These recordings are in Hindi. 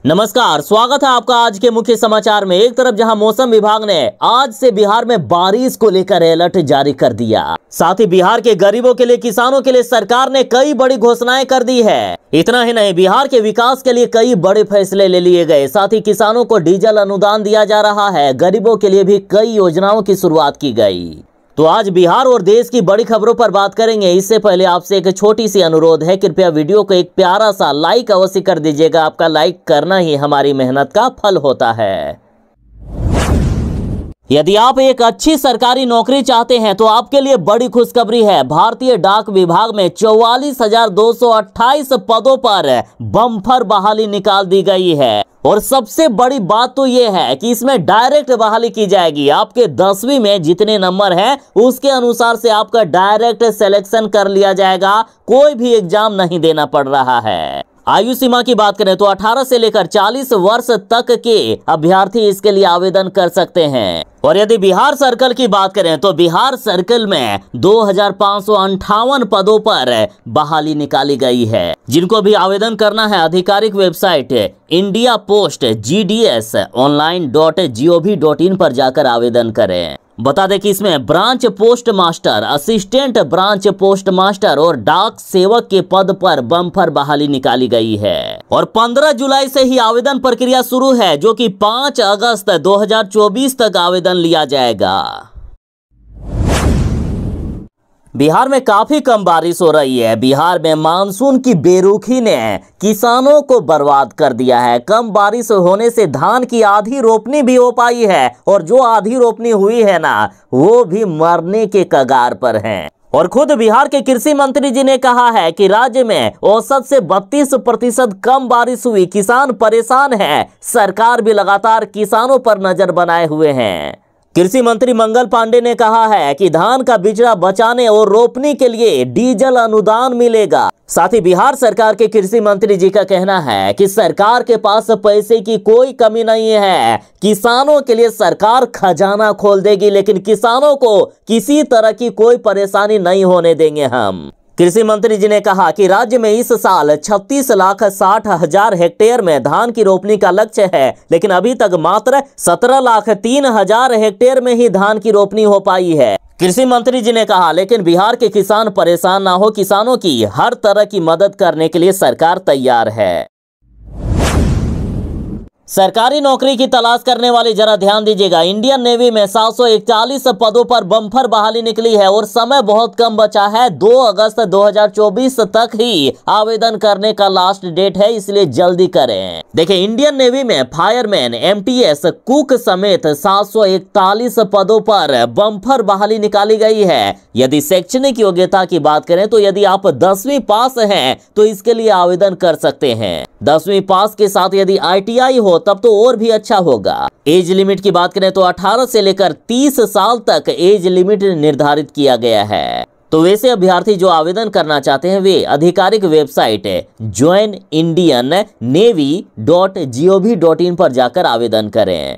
नमस्कार, स्वागत है आपका आज के मुख्य समाचार में। एक तरफ जहां मौसम विभाग ने आज से बिहार में बारिश को लेकर अलर्ट जारी कर दिया, साथ ही बिहार के गरीबों के लिए, किसानों के लिए सरकार ने कई बड़ी घोषणाएं कर दी है। इतना ही नहीं, बिहार के विकास के लिए कई बड़े फैसले ले लिए गए। साथ ही किसानों को डीजल अनुदान दिया जा रहा है। गरीबों के लिए भी कई योजनाओं की शुरुआत की गई। तो आज बिहार और देश की बड़ी खबरों पर बात करेंगे। इससे पहले आपसे एक छोटी सी अनुरोध है, कृपया वीडियो को एक प्यारा सा लाइक अवश्य कर दीजिएगा। आपका लाइक करना ही हमारी मेहनत का फल होता है। यदि आप एक अच्छी सरकारी नौकरी चाहते हैं तो आपके लिए बड़ी खुशखबरी है। भारतीय डाक विभाग में 44,228 पदों पर बम्पर बहाली निकाल दी गई है। और सबसे बड़ी बात तो यह है कि इसमें डायरेक्ट बहाली की जाएगी। आपके 10वीं में जितने नंबर हैं उसके अनुसार से आपका डायरेक्ट सिलेक्शन कर लिया जाएगा। कोई भी एग्जाम नहीं देना पड़ रहा है। आयु सीमा की बात करें तो 18 से लेकर 40 वर्ष तक के अभ्यर्थी इसके लिए आवेदन कर सकते हैं। और यदि बिहार सर्कल की बात करें तो बिहार सर्कल में 2,558 पदों पर बहाली निकाली गई है। जिनको भी आवेदन करना है, आधिकारिक website India post GDS online.gov.in पर जाकर आवेदन करें। बता दें कि इसमें branch post master, assistant branch post master और डाक सेवक के पद पर बम्पर बहाली निकाली गई है। और 15 जुलाई से ही आवेदन प्रक्रिया शुरू है, जो कि 5 अगस्त 2024 तक आवेदन लिया जाएगा। बिहार में काफी कम बारिश हो रही है। बिहार में मानसून की बेरुखी ने किसानों को बर्बाद कर दिया है। कम बारिश होने से धान की आधी रोपनी भी हो पाई है, और जो आधी रोपनी हुई है ना, वो भी मरने के कगार पर है। और खुद बिहार के कृषि मंत्री जी ने कहा है कि राज्य में औसत से 32% कम बारिश हुई। किसान परेशान है। सरकार भी लगातार किसानों पर नजर बनाए हुए हैं। कृषि मंत्री मंगल पांडे ने कहा है कि धान का बिचड़ा बचाने और रोपनी के लिए डीजल अनुदान मिलेगा। साथ ही बिहार सरकार के कृषि मंत्री जी का कहना है कि सरकार के पास पैसे की कोई कमी नहीं है। किसानों के लिए सरकार खजाना खोल देगी, लेकिन किसानों को किसी तरह की कोई परेशानी नहीं होने देंगे हम। कृषि मंत्री जी ने कहा कि राज्य में इस साल 36,60,000 हेक्टेयर में धान की रोपनी का लक्ष्य है, लेकिन अभी तक मात्र 17,03,000 हेक्टेयर में ही धान की रोपनी हो पाई है। कृषि मंत्री जी ने कहा, लेकिन बिहार के किसान परेशान ना हो, किसानों की हर तरह की मदद करने के लिए सरकार तैयार है। सरकारी नौकरी की तलाश करने वाले जरा ध्यान दीजिएगा। इंडियन नेवी में 741 पदों पर बम्पर बहाली निकली है और समय बहुत कम बचा है। 2 अगस्त 2024 तक ही आवेदन करने का लास्ट डेट है, इसलिए जल्दी करें। देखिए, इंडियन नेवी में फायरमैन, MTS, कुक समेत 741 पदों पर बम्पर बहाली निकाली गई है। यदि शैक्षणिक योग्यता की बात करें तो यदि आप 10वीं पास हैं तो इसके लिए आवेदन कर सकते हैं। 10वीं पास के साथ यदि ITI हो तब तो और भी अच्छा होगा। एज लिमिट की बात करें तो 18 से लेकर 30 साल तक एज लिमिट निर्धारित किया गया है। तो वैसे अभ्यर्थी जो आवेदन करना चाहते हैं वे आधिकारिक वेबसाइट joinindiannavy.gov.in पर जाकर आवेदन करें।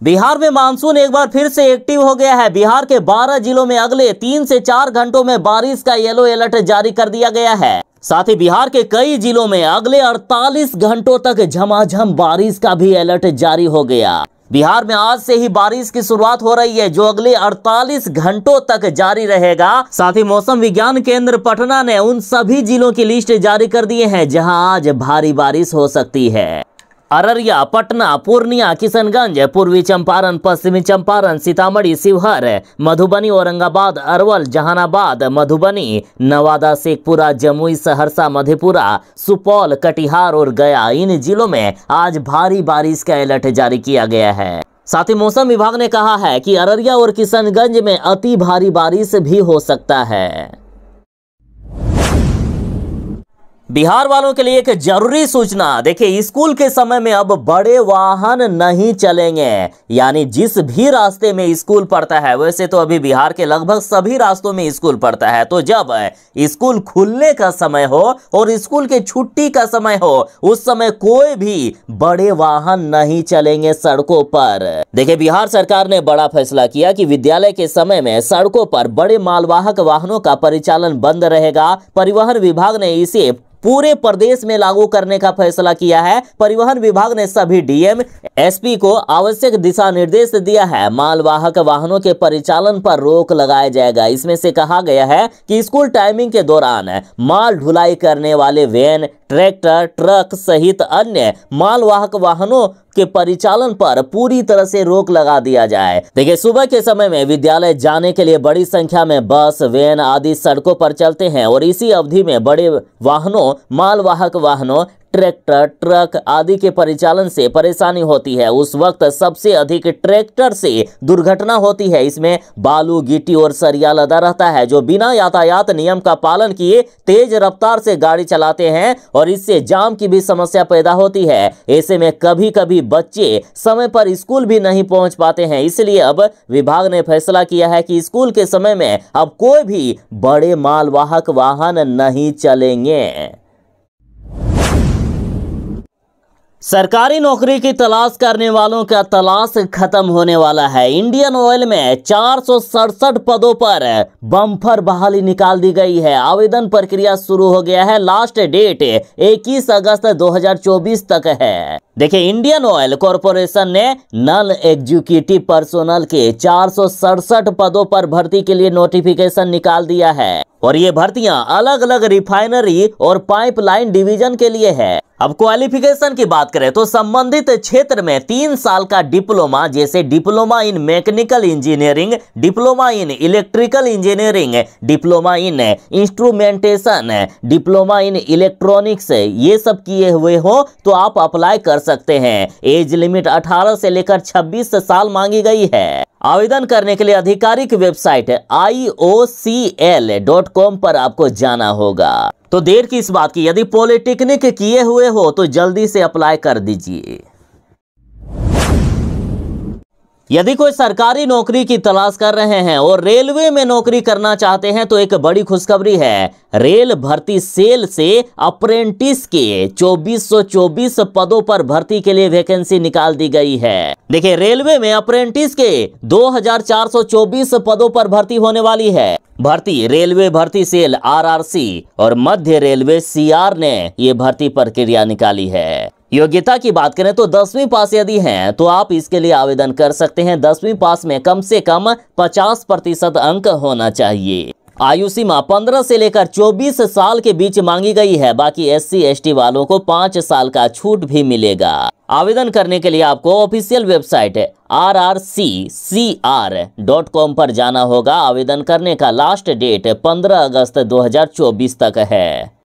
बिहार में मानसून एक बार फिर से एक्टिव हो गया है। बिहार के 12 जिलों में अगले 3 से 4 घंटों में बारिश का येलो अलर्ट जारी कर दिया गया है। साथ ही बिहार के कई जिलों में अगले 48 घंटों तक झमाझम बारिश का भी अलर्ट जारी हो गया। बिहार में आज से ही बारिश की शुरुआत हो रही है, जो अगले 48 घंटों तक जारी रहेगा। साथ ही मौसम विज्ञान केंद्र पटना ने उन सभी जिलों की लिस्ट जारी कर दिए हैं जहां आज भारी बारिश हो सकती है। अररिया, पटना, पूर्णिया, किशनगंज, पूर्वी चंपारण, पश्चिमी चंपारण, सीतामढ़ी, शिवहर, मधुबनी, औरंगाबाद, अरवल, जहानाबाद, मधुबनी, नवादा, शेखपुरा, जमुई, सहरसा, मधेपुरा, सुपौल, कटिहार और गया, इन जिलों में आज भारी बारिश का अलर्ट जारी किया गया है। साथ ही मौसम विभाग ने कहा है कि अररिया और किशनगंज में अति भारी बारिश भी हो सकता है। बिहार वालों के लिए एक जरूरी सूचना। देखिए, स्कूल के समय में अब बड़े वाहन नहीं चलेंगे। यानी जिस भी रास्ते में स्कूल पड़ता है, वैसे तो अभी बिहार के लगभग सभी रास्तों में स्कूल पड़ता है, तो जब स्कूल खुलने का समय हो और स्कूल के छुट्टी का समय हो, उस समय कोई भी बड़े वाहन नहीं चलेंगे सड़कों पर। देखिए, बिहार सरकार ने बड़ा फैसला किया कि विद्यालय के समय में सड़कों पर बड़े मालवाहक वाहनों का परिचालन बंद रहेगा। परिवहन विभाग ने इसे पूरे प्रदेश में लागू करने का फैसला किया है। परिवहन विभाग ने सभी डीएम एसपी को आवश्यक दिशा निर्देश दिया है। मालवाहक वाहनों के परिचालन पर रोक लगाया जाएगा। इसमें से कहा गया है कि स्कूल टाइमिंग के दौरान माल ढुलाई करने वाले वैन, ट्रैक्टर, ट्रक सहित अन्य मालवाहक वाहनों के परिचालन पर पूरी तरह से रोक लगा दिया जाए। देखिए, सुबह के समय में विद्यालय जाने के लिए बड़ी संख्या में बस, वैन आदि सड़कों पर चलते हैं और इसी अवधि में बड़े वाहनों, मालवाहक वाहनों, ट्रैक्टर, ट्रक आदि के परिचालन से परेशानी होती है। उस वक्त सबसे अधिक ट्रैक्टर से दुर्घटना होती है। इसमें बालू, गिट्टी और सरिया लदा रहता है, जो बिना यातायात नियम का पालन किए तेज रफ्तार से गाड़ी चलाते हैं और इससे जाम की भी समस्या पैदा होती है। ऐसे में कभी कभी बच्चे समय पर स्कूल भी नहीं पहुंच पाते हैं। इसलिए अब विभाग ने फैसला किया है कि स्कूल के समय में अब कोई भी बड़े मालवाहक वाहन नहीं चलेंगे। सरकारी नौकरी की तलाश करने वालों का तलाश खत्म होने वाला है। इंडियन ऑयल में 467 पदों पर बम्पर बहाली निकाल दी गई है। आवेदन प्रक्रिया शुरू हो गया है। लास्ट डेट 21 अगस्त 2024 तक है। देखिए, इंडियन ऑयल कॉरपोरेशन ने नॉन एग्जीक्यूटिव पर्सोनल के 467 पदों पर भर्ती के लिए नोटिफिकेशन निकाल दिया है और ये भर्तियां अलग अलग रिफाइनरी और पाइपलाइन डिवीजन के लिए है। अब क्वालिफिकेशन की बात करें तो संबंधित क्षेत्र में 3 साल का डिप्लोमा, जैसे diploma in mechanical engineering, diploma in electrical engineering, diploma in instrumentation, diploma in electronics, ये सब किए हुए हो तो आप अप्लाई कर सकते हैं। एज लिमिट 18 से लेकर 26 साल मांगी गई है। आवेदन करने के लिए आधिकारिक वेबसाइट iocl.com पर आपको जाना होगा। तो देर किस बात की, यदि पॉलिटेक्निक किए हुए हो तो जल्दी से अप्लाई कर दीजिए। यदि कोई सरकारी नौकरी की तलाश कर रहे हैं और रेलवे में नौकरी करना चाहते हैं तो एक बड़ी खुशखबरी है। रेल भर्ती सेल से अप्रेंटिस के 2424 पदों पर भर्ती के लिए वैकेंसी निकाल दी गई है। देखिए, रेलवे में अप्रेंटिस के 2424 पदों पर भर्ती होने वाली है। भर्ती रेलवे भर्ती सेल आरआरसी और मध्य रेलवे सीआर ने ये भर्ती प्रक्रिया निकाली है। योग्यता की बात करें तो 10वीं पास यदि हैं तो आप इसके लिए आवेदन कर सकते हैं। 10वीं पास में कम से कम 50% अंक होना चाहिए। आयु सीमा 15 से लेकर 24 साल के बीच मांगी गई है। बाकी SC ST वालों को 5 साल का छूट भी मिलेगा। आवेदन करने के लिए आपको ऑफिशियल वेबसाइट rrccr.com पर जाना होगा। आवेदन करने का लास्ट डेट 15 अगस्त 2024 तक है।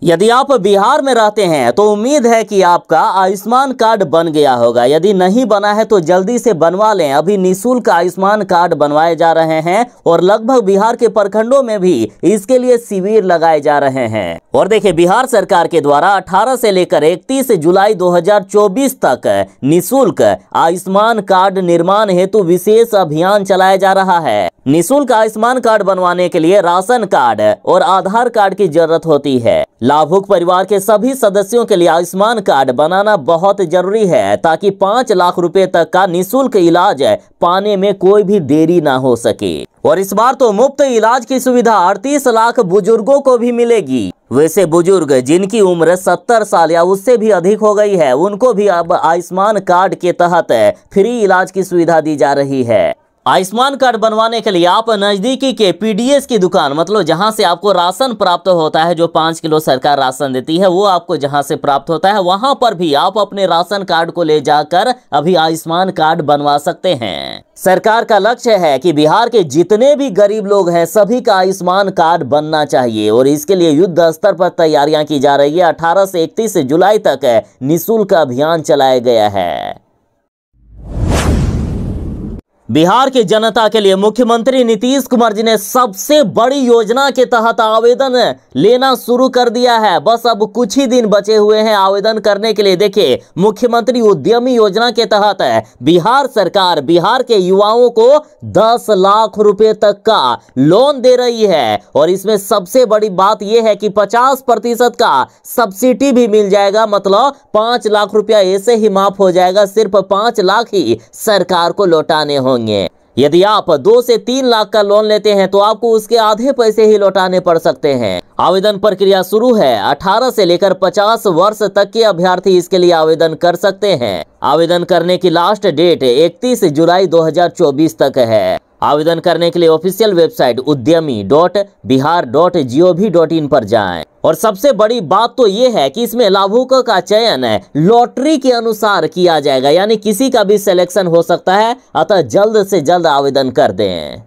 यदि आप बिहार में रहते हैं तो उम्मीद है कि आपका आयुष्मान कार्ड बन गया होगा। यदि नहीं बना है तो जल्दी से बनवा लें। अभी निःशुल्क आयुष्मान कार्ड बनवाए जा रहे हैं और लगभग बिहार के प्रखंडों में भी इसके लिए शिविर लगाए जा रहे हैं। और देखिए, बिहार सरकार के द्वारा 18 से लेकर 31 जुलाई 2024 तक निःशुल्क आयुष्मान कार्ड निर्माण हेतु विशेष अभियान चलाया जा रहा है। निःशुल्क आयुष्मान कार्ड बनवाने के लिए राशन कार्ड और आधार कार्ड की जरूरत होती है। लाभुक परिवार के सभी सदस्यों के लिए आयुष्मान कार्ड बनाना बहुत जरूरी है ताकि 5 लाख रुपए तक का निःशुल्क इलाज पाने में कोई भी देरी ना हो सके। और इस बार तो मुफ्त इलाज की सुविधा 38 लाख बुजुर्गों को भी मिलेगी। वैसे बुजुर्ग जिनकी उम्र 70 साल या उससे भी अधिक हो गई है, उनको भी अब आयुष्मान कार्ड के तहत फ्री इलाज की सुविधा दी जा रही है। आयुष्मान कार्ड बनवाने के लिए आप नजदीकी के पीडीएस की दुकान, मतलब जहां से आपको राशन प्राप्त होता है, जो 5 किलो सरकार राशन देती है वो आपको जहां से प्राप्त होता है, वहां पर भी आप अपने राशन कार्ड को ले जाकर अभी आयुष्मान कार्ड बनवा सकते हैं। सरकार का लक्ष्य है कि बिहार के जितने भी गरीब लोग हैं सभी का आयुष्मान कार्ड बनना चाहिए और इसके लिए युद्ध स्तर पर तैयारियां की जा रही है। 18 से 31 जुलाई तक निःशुल्क अभियान चलाया गया है। बिहार की जनता के लिए मुख्यमंत्री नीतीश कुमार जी ने सबसे बड़ी योजना के तहत आवेदन लेना शुरू कर दिया है। बस अब कुछ ही दिन बचे हुए हैं आवेदन करने के लिए। देखिए, मुख्यमंत्री उद्यमी योजना के तहत बिहार सरकार बिहार के युवाओं को 10 लाख रुपए तक का लोन दे रही है और इसमें सबसे बड़ी बात यह है कि 50% का सब्सिडी भी मिल जाएगा। मतलब 5 लाख रुपया ऐसे ही माफ हो जाएगा। सिर्फ 5 लाख ही सरकार को लौटाने होंगे। यदि आप 2 से 3 लाख का लोन लेते हैं तो आपको उसके आधे पैसे ही लौटाने पड़ सकते हैं। आवेदन प्रक्रिया शुरू है। 18 से लेकर 50 वर्ष तक के अभ्यर्थी इसके लिए आवेदन कर सकते हैं। आवेदन करने की लास्ट डेट 31 जुलाई 2024 तक है। आवेदन करने के लिए ऑफिशियल वेबसाइट udyami.bihar.gov.in पर जाएं। और सबसे बड़ी बात तो ये है कि इसमें लाभुकों का चयन लॉटरी के अनुसार किया जाएगा, यानी किसी का भी सिलेक्शन हो सकता है। अतः जल्द से जल्द आवेदन कर दें।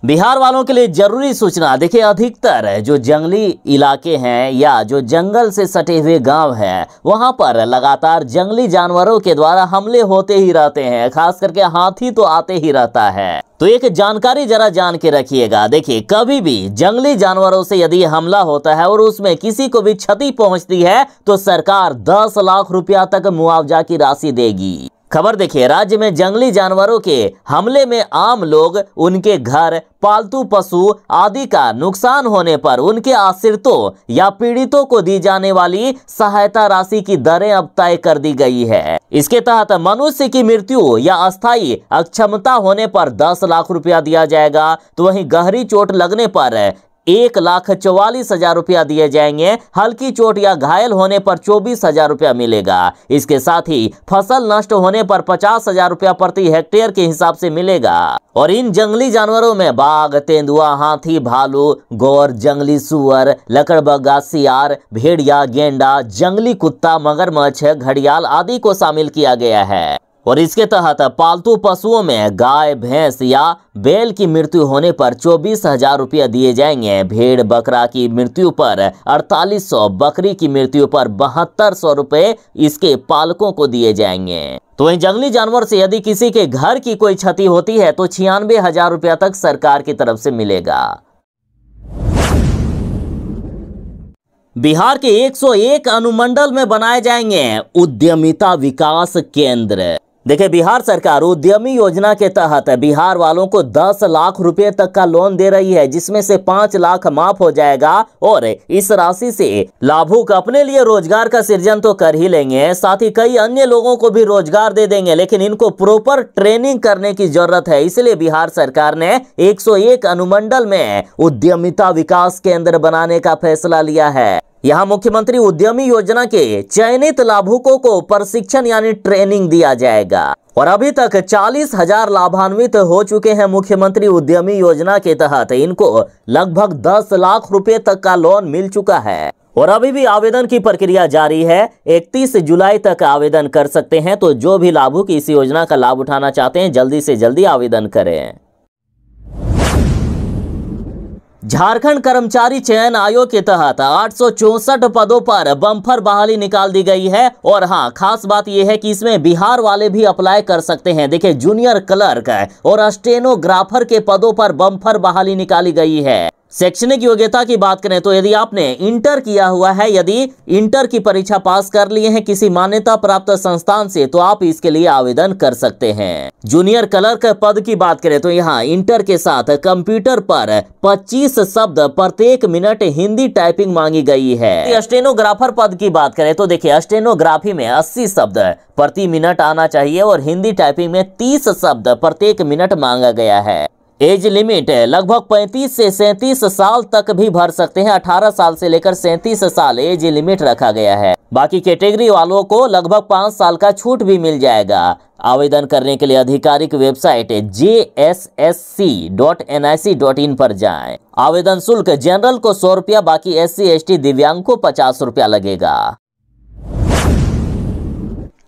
बिहार वालों के लिए जरूरी सूचना, देखिए अधिकतर जो जंगली इलाके हैं या जो जंगल से सटे हुए गांव हैं, वहां पर लगातार जंगली जानवरों के द्वारा हमले होते ही रहते हैं। खास करके हाथी तो आते ही रहता है। तो एक जानकारी जरा जान के रखिएगा। देखिए कभी भी जंगली जानवरों से यदि हमला होता है और उसमें किसी को भी क्षति पहुंचती है तो सरकार 10 लाख रुपया तक मुआवजा की राशि देगी। खबर देखिए, राज्य में जंगली जानवरों के हमले में आम लोग, उनके घर, पालतू पशु आदि का नुकसान होने पर उनके आश्रितों या पीड़ितों को दी जाने वाली सहायता राशि की दरें अब तय कर दी गई है। इसके तहत मनुष्य की मृत्यु या अस्थायी अक्षमता होने पर 10 लाख रुपया दिया जाएगा। तो वहीं गहरी चोट लगने पर 1,44,000 रुपया दिए जाएंगे। हल्की चोट या घायल होने पर 24,000 रुपया मिलेगा। इसके साथ ही फसल नष्ट होने पर 50,000 रुपया प्रति हेक्टेयर के हिसाब से मिलेगा। और इन जंगली जानवरों में बाघ, तेंदुआ, हाथी, भालू, गौर, जंगली सुअर, लकड़बग्गा, सियार, भेड़िया, गेंडा, जंगली कुत्ता, मगरमच्छ, घड़ियाल आदि को शामिल किया गया है। और इसके तहत पालतू पशुओं में गाय, भैंस या बैल की मृत्यु होने पर 24,000 रुपया दिए जाएंगे। भेड़ बकरा की मृत्यु पर 4800, बकरी की मृत्यु पर 7200 रुपए इसके पालकों को दिए जाएंगे। तो वहीं जंगली जानवर से यदि किसी के घर की कोई क्षति होती है तो 96,000 रुपया तक सरकार की तरफ से मिलेगा। बिहार के 101 अनुमंडल में बनाए जाएंगे उद्यमिता विकास केंद्र। देखिए बिहार सरकार उद्यमी योजना के तहत बिहार वालों को 10 लाख रुपए तक का लोन दे रही है, जिसमें से 5 लाख माफ हो जाएगा। और इस राशि से लाभुक अपने लिए रोजगार का सृजन तो कर ही लेंगे, साथ ही कई अन्य लोगों को भी रोजगार दे देंगे। लेकिन इनको प्रॉपर ट्रेनिंग करने की जरूरत है, इसलिए बिहार सरकार ने 101 अनुमंडल में उद्यमिता विकास केंद्र बनाने का फैसला लिया है। यहाँ मुख्यमंत्री उद्यमी योजना के चयनित लाभुकों को प्रशिक्षण यानी ट्रेनिंग दिया जाएगा। और अभी तक 40,000 लाभान्वित हो चुके हैं मुख्यमंत्री उद्यमी योजना के तहत। इनको लगभग 10 लाख रुपए तक का लोन मिल चुका है। और अभी भी आवेदन की प्रक्रिया जारी है। 31 जुलाई तक आवेदन कर सकते हैं। तो जो भी लाभुक इस योजना का लाभ उठाना चाहते हैं जल्दी से जल्दी आवेदन करें। झारखंड कर्मचारी चयन आयोग के तहत 864 पदों पर बम्पर बहाली निकाल दी गई है। और हाँ, खास बात यह है कि इसमें बिहार वाले भी अप्लाई कर सकते हैं। देखिए जूनियर क्लर्क और स्टेनोग्राफर के पदों पर बम्पर बहाली निकाली गई है। शैक्षणिक योग्यता की बात करें तो यदि आपने इंटर किया हुआ है, यदि इंटर की परीक्षा पास कर लिए हैं किसी मान्यता प्राप्त संस्थान से, तो आप इसके लिए आवेदन कर सकते हैं। जूनियर क्लर्क पद की बात करें तो यहाँ इंटर के साथ कंप्यूटर पर 25 शब्द प्रत्येक मिनट हिंदी टाइपिंग मांगी गई है। स्टेनोग्राफर पद की बात करें तो देखिए स्टेनोग्राफी में 80 शब्द प्रति मिनट आना चाहिए और हिंदी टाइपिंग में 30 शब्द प्रत्येक मिनट मांगा गया है। एज लिमिट लगभग 35 से 37 साल तक भी भर सकते हैं। 18 साल से लेकर 37 साल एज लिमिट रखा गया है। बाकी कैटेगरी वालों को लगभग 5 साल का छूट भी मिल जाएगा। आवेदन करने के लिए आधिकारिक वेबसाइट jssc.nic.in पर जाएं। आवेदन शुल्क जनरल को 100 रुपया, बाकी SC ST दिव्यांग को 50 रुपया लगेगा।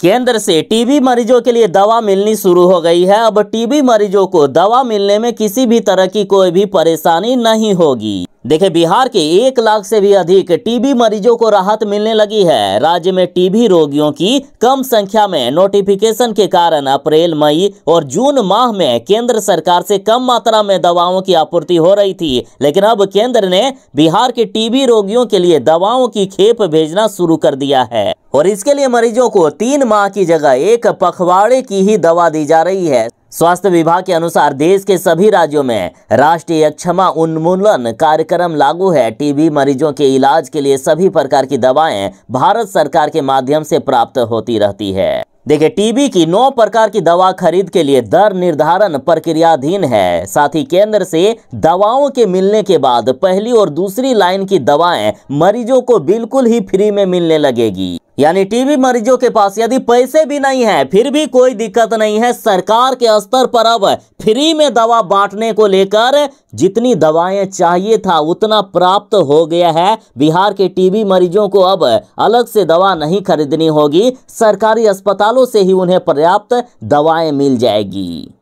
केंद्र से टीबी मरीजों के लिए दवा मिलनी शुरू हो गई है। अब टीबी मरीजों को दवा मिलने में किसी भी तरह की कोई भी परेशानी नहीं होगी। देखिए बिहार के 1 लाख से भी अधिक टीबी मरीजों को राहत मिलने लगी है। राज्य में टीबी रोगियों की कम संख्या में नोटिफिकेशन के कारण अप्रैल, मई और जून माह में केंद्र सरकार से कम मात्रा में दवाओं की आपूर्ति हो रही थी। लेकिन अब केंद्र ने बिहार के टीबी रोगियों के लिए दवाओं की खेप भेजना शुरू कर दिया है। और इसके लिए मरीजों को 3 माह की जगह 1 पखवाड़े की ही दवा दी जा रही है। स्वास्थ्य विभाग के अनुसार देश के सभी राज्यों में राष्ट्रीय क्षमा उन्मूलन कार्यक्रम लागू है। टीबी मरीजों के इलाज के लिए सभी प्रकार की दवाएं भारत सरकार के माध्यम से प्राप्त होती रहती है। देखिए, टीबी की 9 प्रकार की दवा खरीद के लिए दर निर्धारण प्रक्रियाधीन है। साथ ही केंद्र से दवाओं के मिलने के बाद पहली और दूसरी लाइन की दवाएं मरीजों को बिल्कुल ही फ्री में मिलने लगेगी। यानी टीबी मरीजों के पास यदि पैसे भी नहीं है फिर भी कोई दिक्कत नहीं है। सरकार के स्तर पर अब फ्री में दवा बांटने को लेकर जितनी दवाएं चाहिए था उतना प्राप्त हो गया है। बिहार के टीबी मरीजों को अब अलग से दवा नहीं खरीदनी होगी, सरकारी अस्पतालों से ही उन्हें पर्याप्त दवाएं मिल जाएगी।